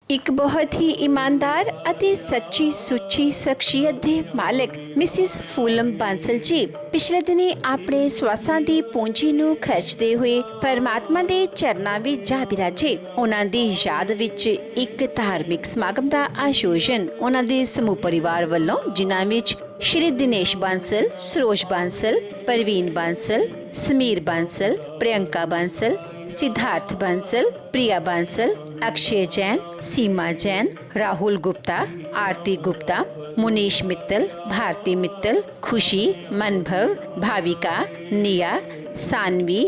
एक बहुत ही ईमानदार ਅਤੇ ਸੱਚੀ ਸੁੱਚੀ ਸ਼ਖਸੀਅਤ ਦੇ ਮਾਲਕ ਮਿਸਿਸ ਫੂਲਮ ਬਾਂਸਲ ਜੀ ਪਿਛਲੇ ਦਿਨੀ ਆਪਣੇ ਸਵਾਸਾਂ ਦੀ ਪੂੰਜੀ ਨੂੰ ਖਰਚਦੇ ਹੋਏ ਪਰਮਾਤਮਾ ਦੇ ਚਰਨਾਂ ਵਿੱਚ ਜਾ ਬਿਰਾਜੇ। ਉਹਨਾਂ ਦੀ ਯਾਦ ਵਿੱਚ ਇੱਕ ਧਾਰਮਿਕ ਸਮਾਗਮ ਦਾ ਆਯੋਜਨ ਉਹਨਾਂ ਦੇ ਸਮੂਹ ਪਰਿਵਾਰ ਵੱਲੋਂ, ਜਿਨ੍ਹਾਂ ਵਿੱਚ श्री दिनेश बांसल, सरोज बांसल, परवीन बांसल, समीर बांसल, प्रियंका बांसल, सिद्धार्थ बांसल, प्रिया बांसल, अक्षय जैन, सीमा जैन, राहुल गुप्ता, आरती गुप्ता, मुनीश मित्तल, भारती मित्तल, खुशी, मनभव, भाविका, निया, सानवी,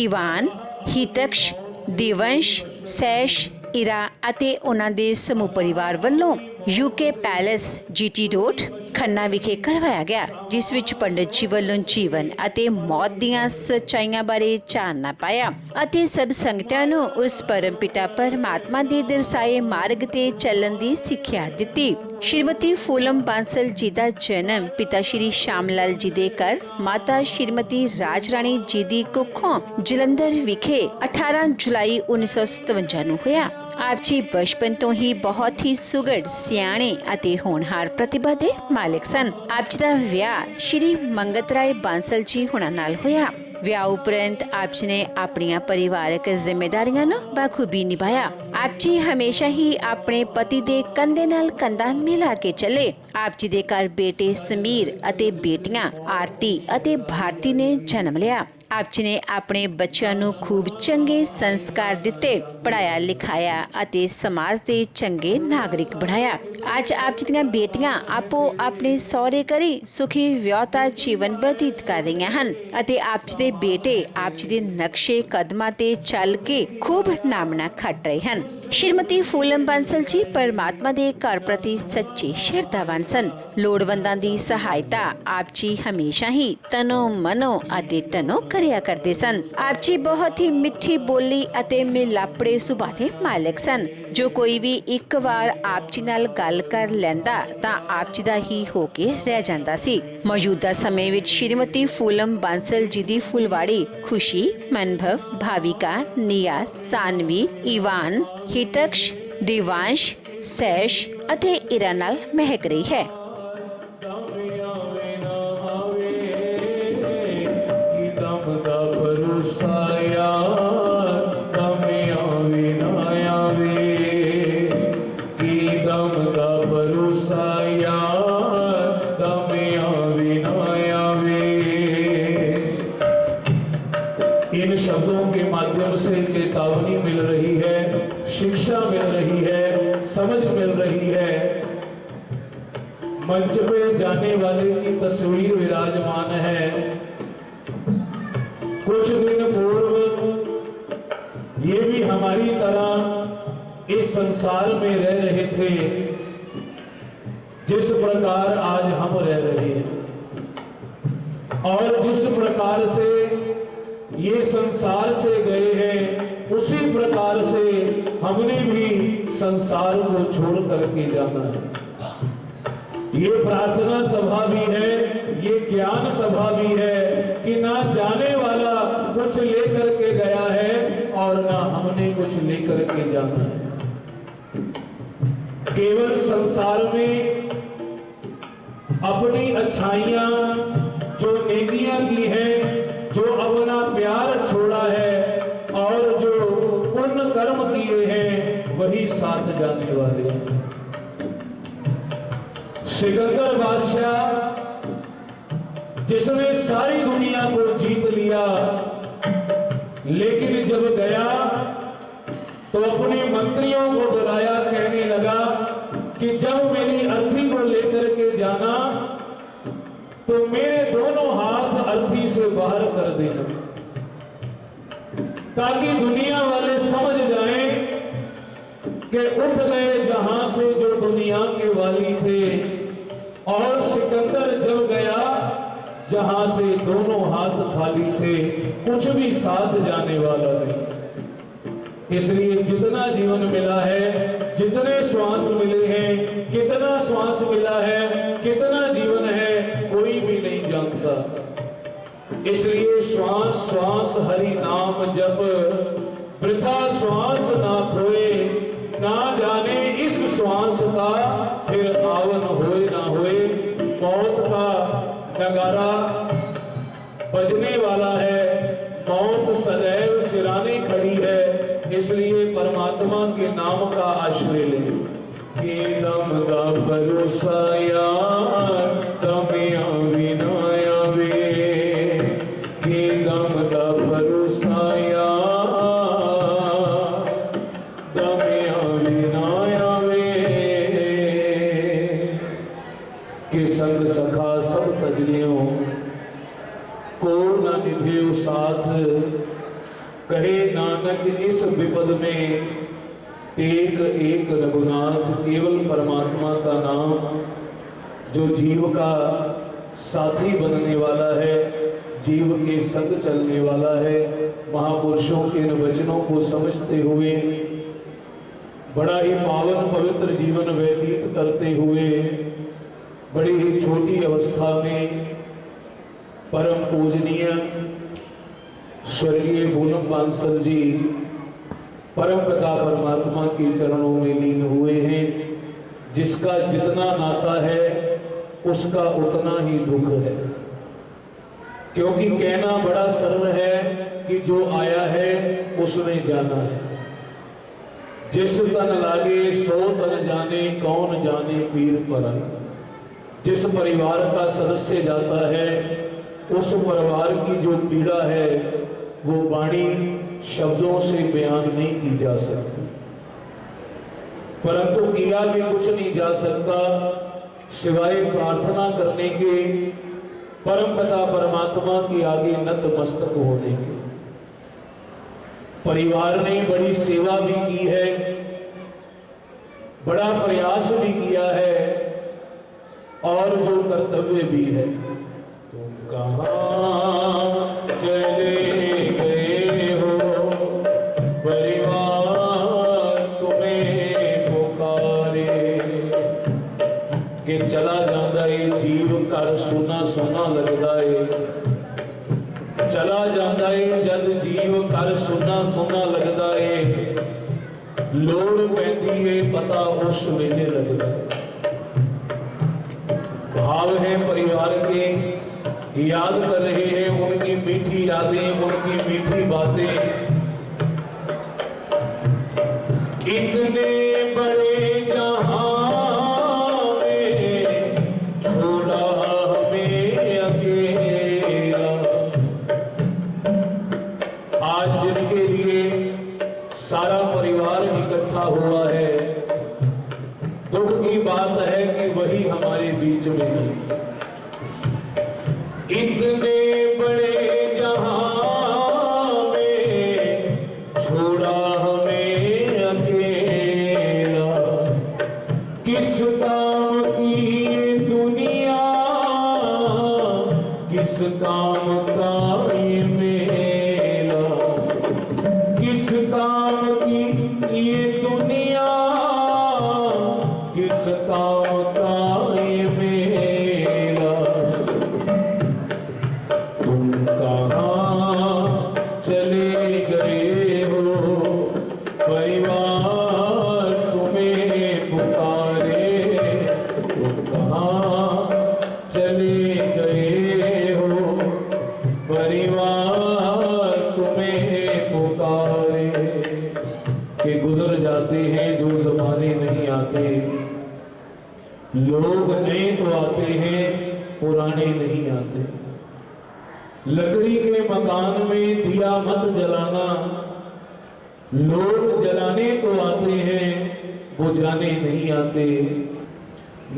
इवान, हितक्ष, दिवंश, सैश, इरा ਅਤੇ ਉਹਨਾਂ ਦੇ ਸਮੂਹ ਪਰਿਵਾਰ ਵੱਲੋਂ UK palace GT road Khanna विखे करवाया गया, जिस विच पंडित जी ਵੱਲੋਂ जीवन ਅਤੇ मौत ਦੀਆਂ ਸੱਚਾਈਆਂ ਬਾਰੇ ਜਾਣਨਾ ਪਾਇਆ ਅਤੇ ਸਭ ਸੰਗਤਾਂ ਨੂੰ ਉਸ परम पिता परमात्मा ਦੇ ਦਰਸਾਏ ਮਾਰਗ ਤੇ ਚੱਲਣ ਦੀ ਸਿੱਖਿਆ ਦਿੱਤੀ। श्रीमती फूलम बांसल जी का जन्म पिता श्री श्याम लाल जी के घर माता श्रीमती राज रानी जी की कुखों जलंधर विखे 18 जुलाई 1957 ਨੂੰ ਹੋਇਆ। आप जी बचपन तो ही बहुत ही सुगढ़, सियाणे ਅਤੇ ਹੋਣਹਾਰ प्रतिभा ਦੇ मालिक सन। आप जी का विआह श्री मंगत राय बांसल जी हुणां नाल होया। विआह उपरंत आप जी ने अपनियां परिवारक जिम्मेदारियां नूं बखूबी निभाया। आप जी हमेशा ही अपने पति दे कंधे नाल कंधा मिला के चले। आप जी दे घर बेटे समीर ਅਤੇ बेटियां आरती ਅਤੇ भारती ने जन्म लिया। आप जी ने अपने बच्चों ਨੂੰ खूब चंगे संस्कार दिते, पढ़ाया लिखाया ਅਤੇ समाज के चंगे नागरिक बनाया। ਅੱਜ आप जी ਦੀਆਂ बेटियां आपो अपने सौरे घरी सुखी ਵਿਆਹਤਾ जीवन बतीत कर रही ਹਨ ਅਤੇ आप जी ਦੇ बेटे आप जी ਦੇ नक्शे कदमां ਤੇ ਚੱਲ ਕੇ खूब नामना खट रहे ਹਨ। श्रीमती फूलम बांसल जी परमात्मा ਦੇ ਘਰ प्रति सच्चे ਸ਼ਰਧਾਵਾਨ ਸਨ। ਲੋੜਵੰਦਾਂ ਦੀ ਸਹਾਇਤਾ आप जी हमेशा ही तनो मनो ਅਤੇ तनो ਕਰਿਆ ਕਰਦੇ ਸਨ। आप जी बहुत ही मिठी बोली ਅਤੇ ਮਿਲਾਪੜੇ ਸੁਭਾਅ ਦੇ ਮਾਲਕ ਸਨ। ਜੋ ਕੋਈ ਵੀ ਇੱਕ ਵਾਰ आप जी ਨਾਲ ਗੱਲ ਕਰ ਲੈਂਦਾ ਤਾਂ आप जी ਦਾ ਹੀ ਹੋ ਕੇ ਰਹਿ ਜਾਂਦਾ ਸੀ। ਮੌਜੂਦਾ ਸਮੇਂ ਵਿੱਚ श्रीमती फूलम बांसल जी ਦੀ ਫੁਲਵਾੜੀ खुशी, मनभव, भाविका, निया, सानवी, इवान, हितक्ष, दिवांश, सैश ਅਤੇ इरा ਨਾਲ महक रही है। इन शब्दों के माध्यम से चेतावनी मिल रही है, शिक्षा मिल रही है, समझ मिल रही है। मंच पे जाने वाले की तस्वीर विराजमान है। कुछ दिन पूर्व ये भी हमारी तरह इस संसार में रह रहे थे जिस प्रकार आज हम रह रहे हैं, और जिस प्रकार से ये संसार से गए हैं उसी प्रकार से हमने भी संसार को छोड़ करके जाना है। ये प्रार्थना सभा भी है, ये ज्ञान सभा भी है कि ना जाने वाला कुछ लेकर के गया है और ना हमने कुछ लेकर के जाना है। केवल संसार में अपनी अच्छाइयां जो नेकियां की है, जो अपना प्यार छोड़ा है और जो पुण्य कर्म किए हैं वही साथ जाने वाले हैं। सिकंदर बादशाह जिसने सारी दुनिया को जीत लिया, लेकिन जब गया तो अपने मंत्रियों को बुलाया, कहने लगा कि जब मेरी अर्थी को लेकर के जाना तो मेरे दोनों हाथ अर्थी से बाहर कर देना, ताकि दुनिया वाले समझ जाएं कि उठ गए जहां से जो दुनिया के वाली थे। और सिकंदर जब गया जहां से दोनों हाथ खाली थे, कुछ भी साथ जाने वाला नहीं। इसलिए जितना जीवन मिला है, जितने श्वास मिले हैं, कितना श्वास मिला है, कितना जीवन है, कोई भी नहीं जानता। इसलिए श्वास श्वास हरि नाम जप, वृथा श्वास ना खोए, ना जाने इस श्वास का फिर आवन होए ना होए। मौत का नगारा बजने वाला है, मौत सदैव सिराने खड़ी है। इसलिए परमात्मा के नाम का आश्रय ले। कि दम दा भरोसा यार दमिया विनाया वे, कि दम दा भरोसा यार दमिया विनाया वे। कि संग सखा सब तजलियों को न निभेउ साथ, कहे नानक इस विपद में एक एक रघुनाथ। केवल परमात्मा का नाम जो जीव का साथी बनने वाला है, जीव के संग चलने वाला है। महापुरुषों के इन वचनों को समझते हुए बड़ा ही पावन पवित्र जीवन व्यतीत करते हुए बड़ी ही छोटी अवस्था में परम पूजनीय स्वर्गीय फूलम बांसल जी परम पिता परमात्मा के चरणों में लीन हुए हैं। जिसका जितना नाता है उसका उतना ही दुख है, क्योंकि कहना बड़ा सरल है कि जो आया है उसने जाना है। जिस तन लागे सो तन जाने, कौन जाने पीर पर आए। जिस परिवार का सदस्य जाता है उस परिवार की जो पीड़ा है वो वाणी शब्दों से बयान नहीं की जा सकती, परंतु किया भी कुछ नहीं जा सकता सिवाय प्रार्थना करने के, परम पिता परमात्मा के आगे नतमस्तक होने के। परिवार ने बड़ी सेवा भी की है, बड़ा प्रयास भी किया है और जो कर्तव्य भी है। तुम कहाँ चले गए हो परिवार तुम्हें पुकारे। कि चला जाता है जीव कर सुना सुना लगता है, चला जाता है जद जीव कर सुना सुना लगता है। लोड़ पैंदी है पता उस वेले लगता है। भाव है परिवार के, याद कर रहे हैं उनकी मीठी यादें, उनकी मीठी बातें। इतने बड़े जहां में छोड़ा हमें अकेला। आज जिनके लिए सारा परिवार इकट्ठा हुआ है, दुख की बात है कि वही हमारे बीच में नहीं। इतने बड़े जहां में छोड़ा हमें अकेला। किस काम की ये दुनिया, किस काम का ये मेला। किस काम की ये दुनिया, किस काम का ये मेला। तुम कहाँ चले गए हो परिवार तुम्हें पुकारे। तुम कहाँ चले गए हो परिवार तुम्हें पुकारे। कि गुजर जाते हैं जो जमाने नहीं आते, लोग नए तो आते हैं पुराने नहीं आते। लकड़ी के मकान में दिया मत जलाना, लोग जलाने तो आते हैं बुझाने नहीं आते।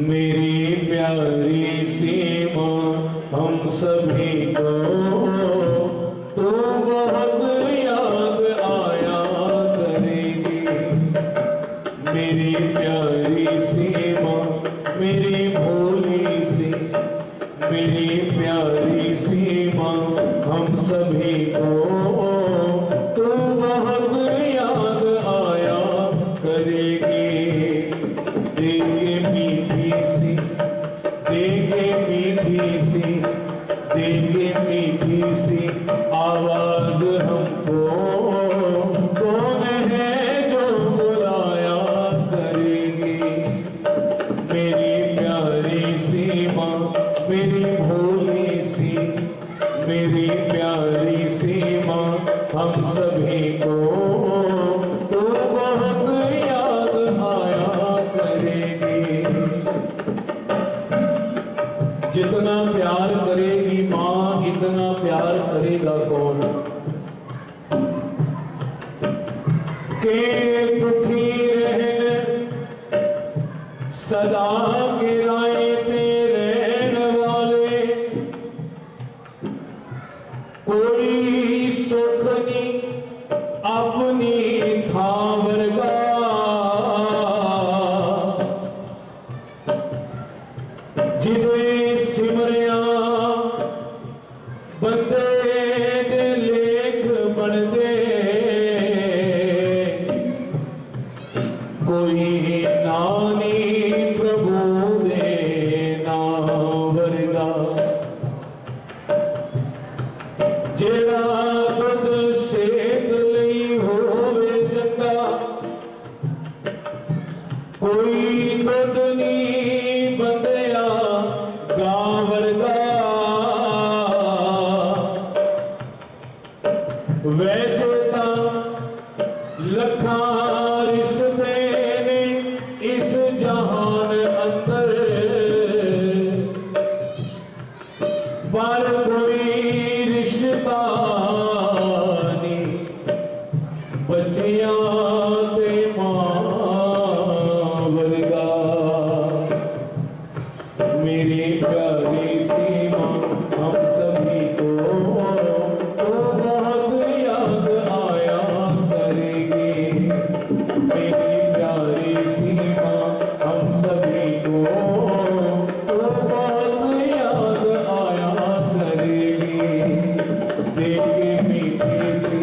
मेरी प्यारी सी माँ हम सभी को तो बहुत याद आया करेगी। मेरी प्यारी सी माँ मेरी भोली सी, मेरी प्यारी सी माँ हम सभी को तो बहुत याद आया करेगी। देखे मीठी सी, देखे मीठी सी, देखे मीठी सी आवाज हमको। कौन है जो बुलाया प्यारी सी माँ हम सभी को तो बहुत याद आया करेगी। जितना प्यार करेगी माँ इतना प्यार करेगा कौन। के दुखी रहन सदा गिराए रहने वाले, कोई सुख नहीं अपनी थावरगा। जिन्हें सिमरिया बंदे दे लेख बनदे, कोई नानी प्रभु दे ना वर्गा। जेड़ा बद सेक लई होवे चंगा, कोई बद नहीं बंदिया गां वर्गा। वैसे तां लखां रिश्ते ने इस जहान अंदर, पर कोई रिश्ता नहीं बचिया ते मां वर्गा। मेरी प्यारी सी मां हम सभी को तो बहुत याद आया करेगी। मेरी प्यारी सी मां हम सभी को तो बहुत याद आया करेगी। देखे मीठी सी,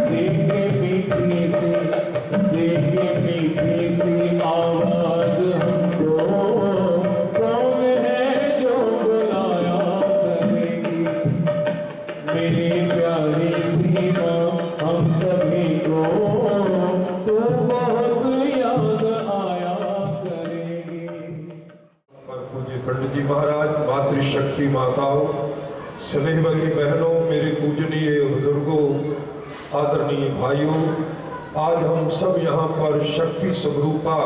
देखे मीठी सी, देखे मीठी सी आवाज हमको कौन है जो बुलाया करेगी। मेरी प्यारी सी मां हम सभी को तो बहुत याद आया करेगी। पर पूज्य पंडित जी महाराज, मातृशक्ति माताओं, स्नेहवती बहनों, मेरे पूजनीय बुजुर्गों, आदरणीय भाइयों, आज हम सब यहाँ पर शक्ति स्वरूपा,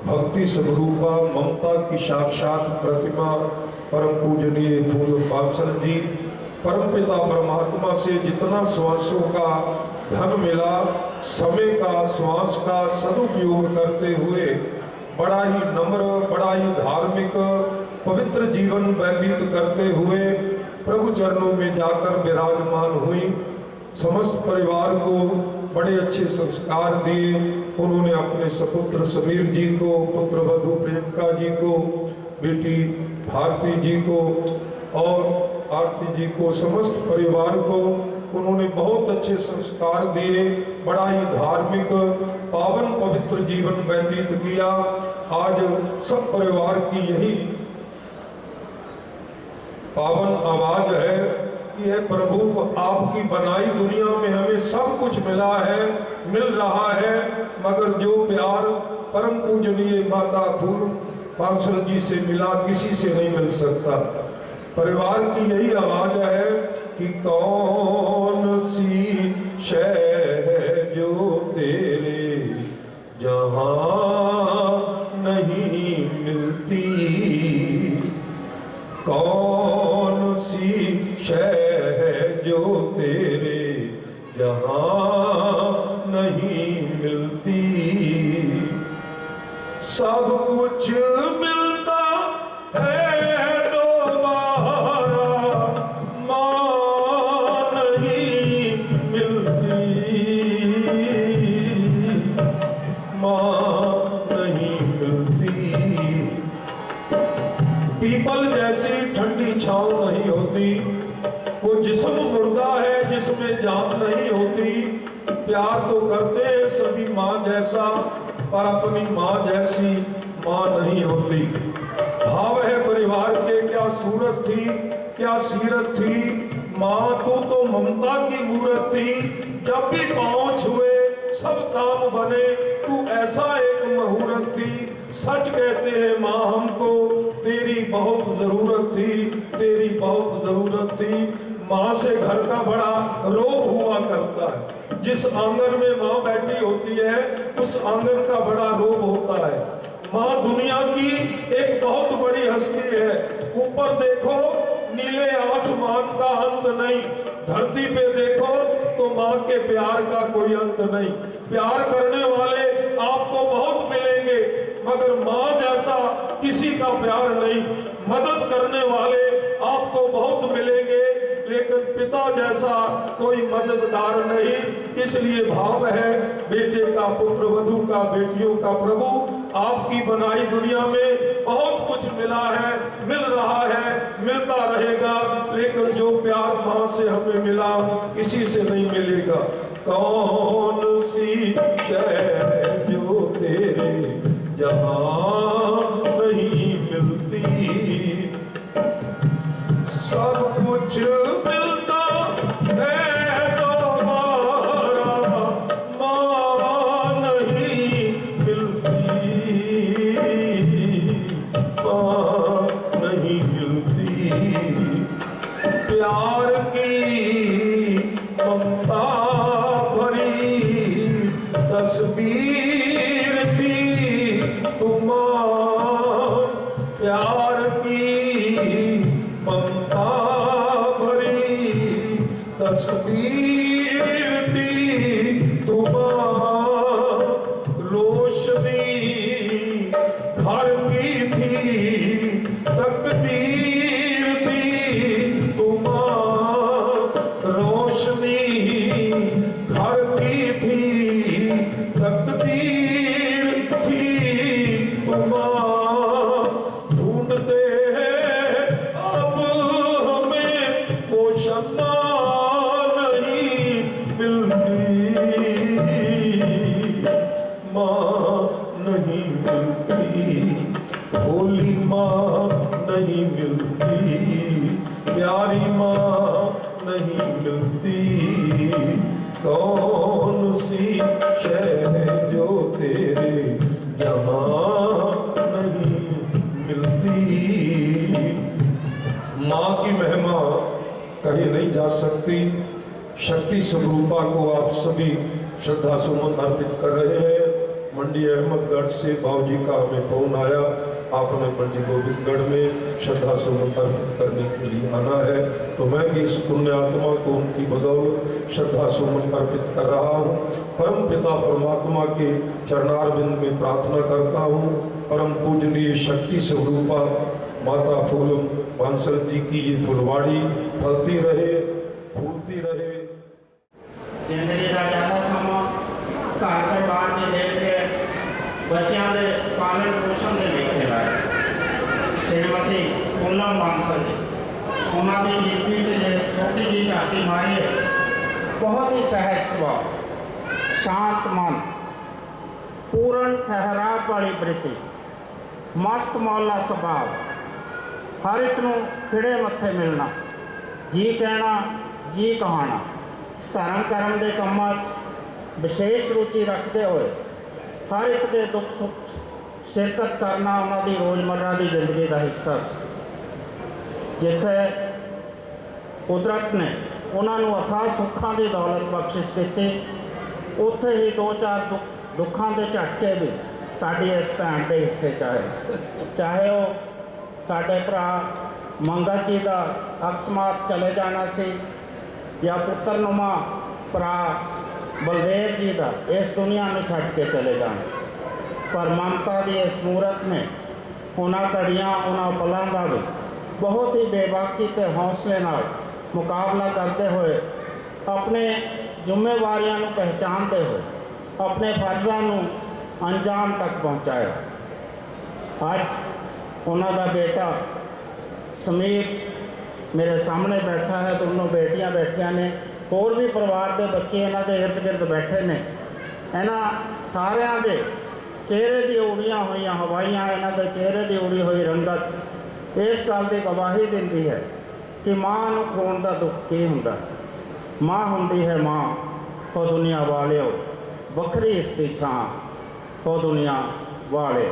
भक्ति स्वरूपा, ममता की साक्षात प्रतिमा परम पूजनीय फूल बांसल जी, परमपिता परमात्मा से जितना श्वासों का धन मिला, समय का श्वास का सदुपयोग करते हुए बड़ा ही नम्र, बड़ा ही धार्मिक पवित्र जीवन व्यतीत करते हुए प्रभु चरणों में जाकर विराजमान हुई। समस्त परिवार को बड़े अच्छे संस्कार दिए। उन्होंने अपने सपुत्र समीर जी को, पुत्र वधू प्रियंका जी को, बेटी भारती जी को और आरती जी को, समस्त परिवार को उन्होंने बहुत अच्छे संस्कार दिए। बड़ा ही धार्मिक पावन पवित्र जीवन व्यतीत किया। आज सब परिवार की यही पावन आवाज है कि हे प्रभु, आपकी बनाई दुनिया में हमें सब कुछ मिला है, मिल रहा है, मगर जो प्यार परम पूजनीय माता फूल बांसल जी से मिला किसी से नहीं मिल सकता। परिवार की यही आवाज है कि कौन सी शय जो तेरे जहां नहीं मिलती, कौन सी शय जो तेरे जहां नहीं मिलती। सब कुछ मिलता है दोबारा, मां नहीं मिलती, मां नहीं मिलती। पीपल जैसी ठंडी छांव नहीं होती, वो जिस्म मुर्दा है जिसमें जान नहीं होती। प्यार तो करते हैं सभी माँ जैसा, पर अपनी माँ जैसी माँ नहीं होती। भाव है परिवार के, क्या सूरत थी, क्या सीरत थी। माँ तो ममता की मूरत थी, जब भी पाँव छुए सब काम बने, तू ऐसा एक मुहूर्त थी। सच कहते हैं माँ हमको तेरी बहुत जरूरत थी, तेरी बहुत जरूरत थी। माँ से घर का बड़ा रोब हुआ करता है। जिस आंगन में माँ बैठी होती है उस आंगन का बड़ा रोब होता है। माँ दुनिया की एक बहुत बड़ी हस्ती है। ऊपर देखो नीले आसमान का अंत नहीं, धरती पे देखो तो माँ के प्यार का कोई अंत नहीं। प्यार करने वाले आपको बहुत मिलेंगे मगर माँ जैसा किसी का प्यार नहीं। मदद करने वाले आपको बहुत मिलेंगे लेकिन पिता जैसा कोई मददगार नहीं। इसलिए भाव है बेटे का पुत्र, वधू का, बेटियों का प्रभु। आपकी बनाई दुनिया में बहुत कुछ मिला है, मिल रहा है, मिलता रहेगा, लेकिन जो प्यार माँ से हमें मिला किसी से नहीं मिलेगा। कौन सी शय जो तेरे जहां नहीं मिलती, सब कुछ मिलता है दोबारा, माँ नहीं मिलती, माँ नहीं मिलती। प्यार की ममता भरी तस्वीर थी तुम, प्यार की ममता भरी तस्वीर थी तुम, रोशनी घर की थी, तकदीर थी तुम, रोशनी घर की थी, तकदीर थी तुम। ढूंढते अब हमें वो शम्मा नहीं मिलती, माँ नहीं मिलती, भोली माँ नहीं मिलती, प्यारी माँ नहीं मिलती। कौन सी शय जो तेरे जहां नहीं मिलती। माँ की महिमा कहीं नहीं जा सकती। शक्ति स्वरूपा को आप सभी श्रद्धा सुमन अर्पित कर रहे हैं। मंडी अहमदगढ़ से बाबूजी का हमें फोन आया, आपने मंडी गोविंदगढ़ में श्रद्धा सुमन अर्पित करने के लिए आना है, तो मैं भी इस पुण्य आत्मा को उनकी बदौलत श्रद्धा सुमन अर्पित कर रहा हूँ। परम पिता परमात्मा के चरणारविंद में प्रार्थना करता हूँ, परम पूजनीय शक्ति स्वरूपा माता फूलम बांसल जी की ये फुलवाड़ी फलती रहे, फूलती रहे। जिंदगी का ज़्यादा समा घर परिवार के देख के बच्चों के पालन पोषण के लेके लाए। श्रीमती फूलम बांसल जी उन्होंने जीवनी से छोटी जी झांकी मारी है। बहुत ही सहज स्वभाव, शांत मन, पूर्ण ठहराव वाली वृत्ति, मस्त मौला स्वभाव, हर एक नूं खिड़े मत्थे मिलना, जी कहना जी कहाना, धर्म करम के कामों विशेष रुचि रखते हुए हर एक के दुख सुख शिरकत करना उन्होंने रोज़मर्रा की जिंदगी का हिस्सा सी। जिथे कुदरत ने उन्होंने अथाह सुखों की दौलत बख्शिश की, उत्थे ही दो चार दुखों के झटके भी साड़ी इस भैन के हिस्से चाहे वो साडे भरा मंगत जी का अकस्मात चले जाना सी, या पुत्रनुमा भरा बलदेव जी का इस दुनिया में छड़ के चले जाना। पर ममता की इस मूरत ने उन्होंने घड़ियाँ उन्होंने पलों का भी बहुत ही बेबाकी के हौसले नाल मुकाबला करते हुए अपने जिम्मेवारियों को पहचानते हुए अपने फर्जों को अंजाम तक पहुँचाया। अज उन्होंने बेटा समीर मेरे सामने बैठा है, दोनों बेटियां बैठिया ने, और भी परिवार के बच्चे इन्हों के इर्द गिर्द बैठे ने। इन्हों सारिया के चेहरे की उड़ियाँ हुई हवाइयाँ, इन्हों के चेहरे की उड़ी हुई रंगत इस गल की गवाही देती है कि माँ को खोण का दुख की हुंदा। माँ हुंदी है माँ, तो दुनिया वाले हो वखरी इसकी छां, तो दुनिया वाले।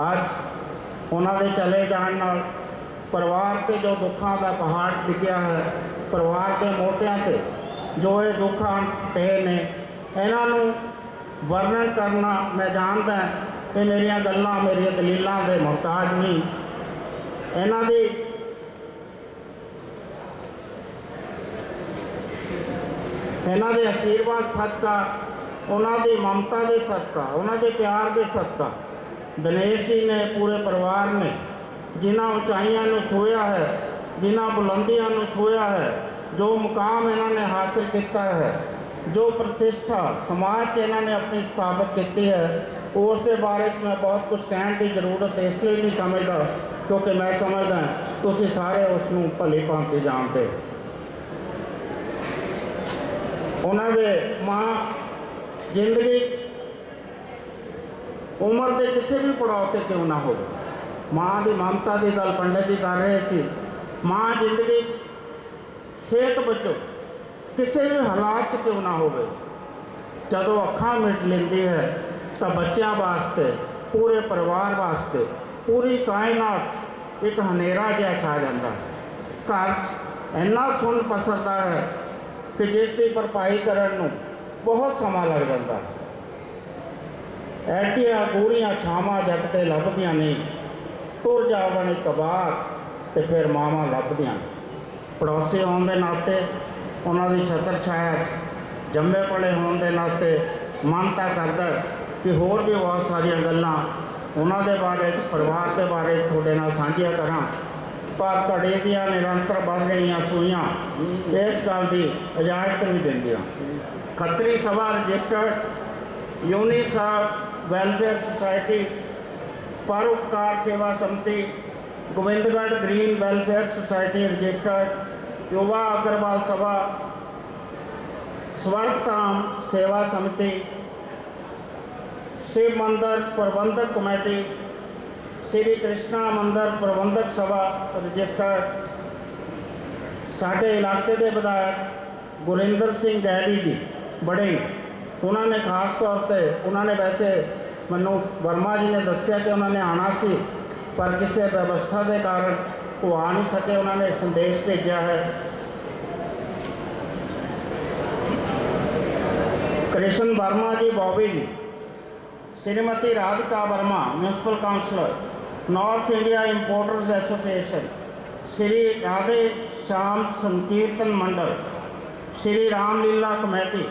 अज उन्होंने चले जाने नाल परिवार के जो दुखों का पहाड़ टिकिया है, परिवार के मोटियां से जो ये दुख पे ने, इन्हों वर्णन करना मैं जानता कि मेरिया गल्लां मेरिया दलीलों के मुहताज नहीं। इन्हों की इन्हों के आशीर्वाद सदका, उन्होंने ममता के सदका, उन्होंने प्यार के सदका दिनेश जी ने पूरे परिवार ने जिन्हों ऊंचाइयों को छूया है, जिन्हों बुलंदियों को छूया है, जो मुकाम इन्होंने हासिल किया है, जो प्रतिष्ठा समाज से इन्होंने अपनी स्थापित की है, उसके बारे में मैं बहुत कुछ कहने की जरूरत इसलिए नहीं समझता क्योंकि मैं समझदा तुसीं सारे उसनूं भली भांति जानते। उन्होंने माँ जिंदगी उम्र के किसी भी पड़ाव से क्यों ना हो, माँ की ममता की गल पंडित जी कर रहे थे। माँ जिंदगी सेहत बचो किसी भी हालात क्यों ना हो, जदों अखां मिट लेंदी है तो बच्चों वास्ते, पूरे परिवार वास्ते, पूरी कायनात एक हनेरा जिहा छा जाता है। घर इन्ना सुन पसरता है कि जिसकी भरपाई करने नूं बहुत समा लग जाता है। ऐडिया पूरियां छावां जगते लभदियां नहीं, तुर जावन कबार तो फिर मावां लभदियां। पड़ोसी होने के नाते उन्होंने छतर छाया जम्मे पले होने के नाते मानता करता कि होर भी बहुत सारिया गल्लां उन्होंने बारे परिवार के बारे थोड़े नाल सांझिया करा, पर घड़ी दियां निरंतर बढ़ रही सूइयां इस गल की इजाजत नहीं देंदियां। खत्तरी सभा रजिस्टर्ड यूनिसेफ वेलफेयर सोसाइटी, परोपकार सेवा समिति, Govindgarh green welfare society registered, युवा अग्रवाल सभा, स्वर्गधाम सेवा समिति, शिव मंदिर प्रबंधक कमेटी, श्री कृष्णा मंदिर प्रबंधक सभा रजिस्टर्ड। साढ़े इलाके के विधायक गुरिंदर सिंह गैरी जी बड़े, उन्होंने खास तौर पर उन्होंने वैसे मैनू वर्मा जी ने दसिया कि उन्होंने आना सी पर किसी व्यवस्था के कारण वो आ नहीं सके, उन्होंने संदेश भेजा है। Krishna Verma ji Bobby ji, Shrimati Radhika Verma municipal councillor, North India importers association, Shri Radhe Shyam Sankirtan Mandal, Shri Ramlila committee,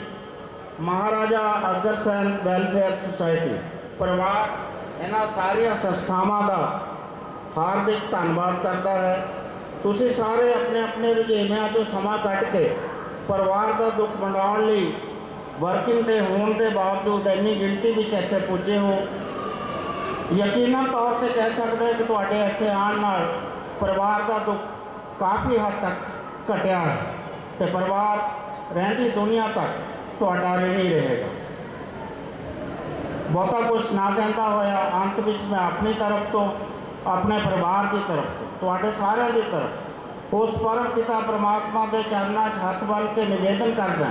Maharaja Agrasen welfare society. परिवार इन्हां सारिया संस्थावां का हार्दिक धन्यवाद करता है। तुसीं सारे अपने अपने रुझेवियां चों समा कट के परिवार का दुख वंडाउण लई वर्किंग डे होने के बावजूद इन्नी गिनती में इत्थे पुजे हो। यकीनन तौर पर कह सकते हैं कि तुहाडे इत्थे आउण नाल परिवार का दुख काफ़ी हद तक घटिया है तो परिवार रहती दुनिया तक तुहाडा नहीं रहेगा। बहुता कुछ ना कहता होया अंत में मैं अपनी तरफ तो अपने परिवार की तरफ तो तुहाडे सारिਆਂ की तरफ उस परम पिता परमात्मा के चरणों हथ बन के निवेदन करदा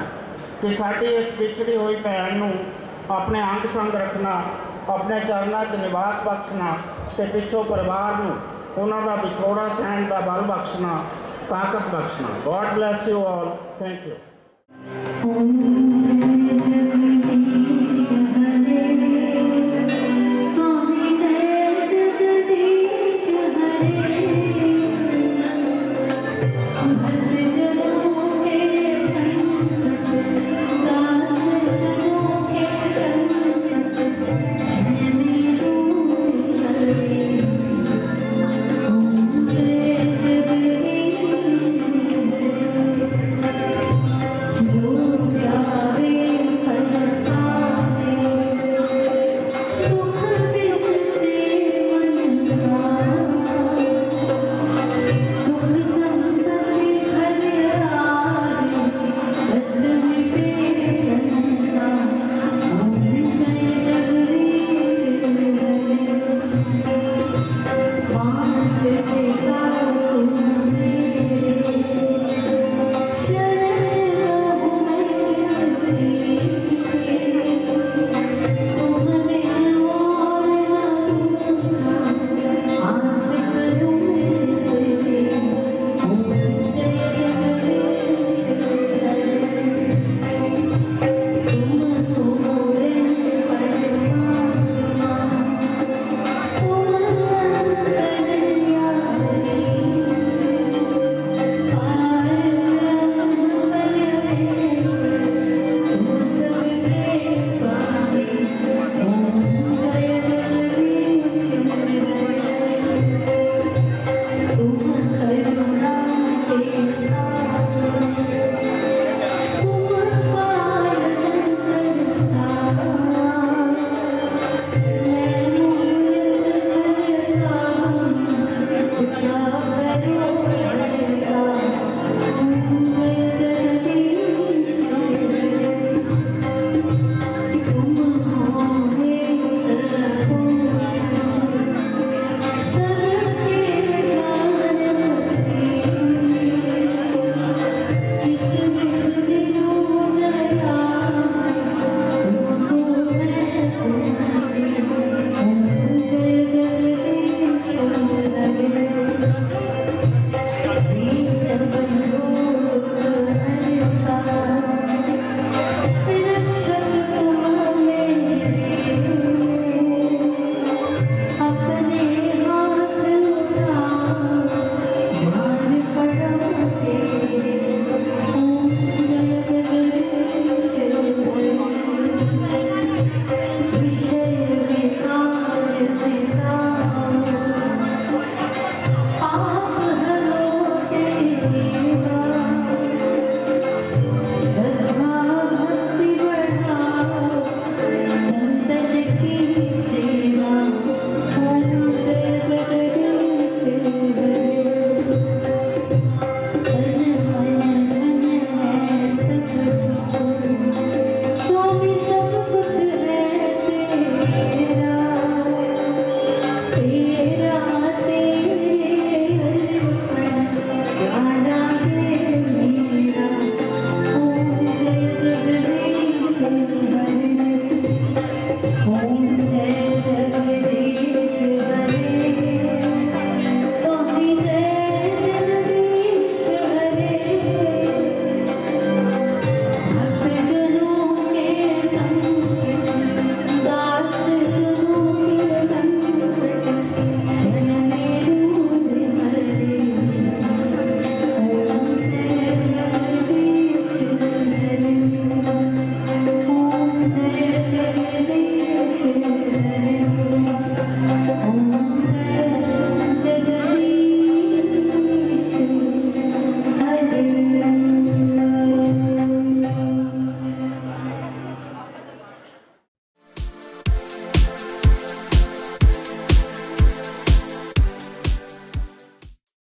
कि साडी इस पिछड़ी हुई भैन नूं अपने अंग संग रखना, अपने चरणों च निवास बख्शना ते पिछों परिवार नूं उन्हां दा विछोड़ा सहन का बल बख्शना, ताकत बख्शना। God bless you all. Thank you.